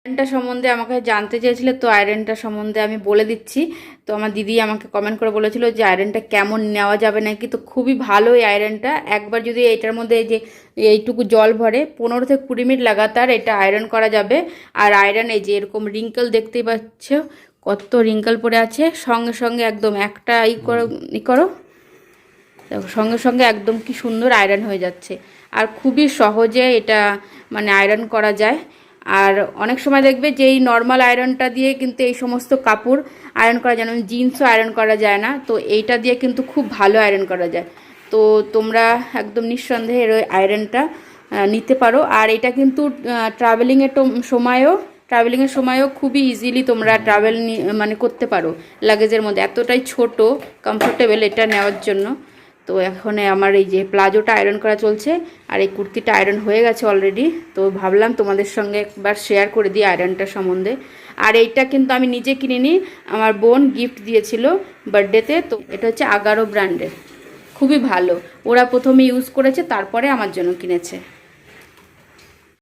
আয়রনটা সম্বন্ধে আমাকে জানতে চেয়েছিলে, তো আয়রনটা সম্বন্ধে আমি বলে দিচ্ছি। তো আমার দিদি আমাকে কমেন্ট করে বলেছিল যে আয়রনটা কেমন নেওয়া যাবে নাকি। তো খুবই ভালো এই আয়রনটা। একবার যদি এটার মধ্যে এই যে এইটুকু জল ভরে 15 থেকে 20 মিনিট লাগাতার এটা আয়রন করা যাবে। আর আয়রন এই যে এরকম রিঙ্কেল দেখতেই পাচ্ছ, কত রিঙ্কেল পড়ে আছে, সঙ্গে সঙ্গে একদম একটা করো দেখো, সঙ্গে সঙ্গে একদম কি সুন্দর আয়রন হয়ে যাচ্ছে। আর খুবই সহজে এটা মানে আয়রন করা যায়। আর অনেক সময় দেখবে যে এই নর্মাল আয়রনটা দিয়ে কিন্তু এই সমস্ত কাপড় আয়রন করা যায় না, জিন্সও আয়রন করা যায় না। তো এইটা দিয়ে কিন্তু খুব ভালো আয়রন করা যায়। তো তোমরা একদম নিঃসন্দেহে এর আয়রনটা নিতে পারো। আর এটা কিন্তু ট্রাভেলিংয়ের সময়ও খুবই ইজিলি তোমরা মানে করতে পারো। লাগেজের মধ্যে এতটাই ছোট, কমফোর্টেবল এটা নেওয়ার জন্য। তো এখন আমার এই যে প্লাজোটা আয়রন করা চলছে, আর এই কুর্তিটা আয়রন হয়ে গেছে অলরেডি। তো ভাবলাম তোমাদের সঙ্গে একবার শেয়ার করে দিই আয়রনটা সম্বন্ধে। আর এইটা কিন্তু আমি নিজে কিনিনি, আমার বোন গিফট দিয়েছিল বার্থডেতে। তো এটা হচ্ছে আগারো ব্র্যান্ডের, খুবই ভালো। ওরা প্রথমে ইউজ করেছে, তারপরে আমার জন্য কিনেছে।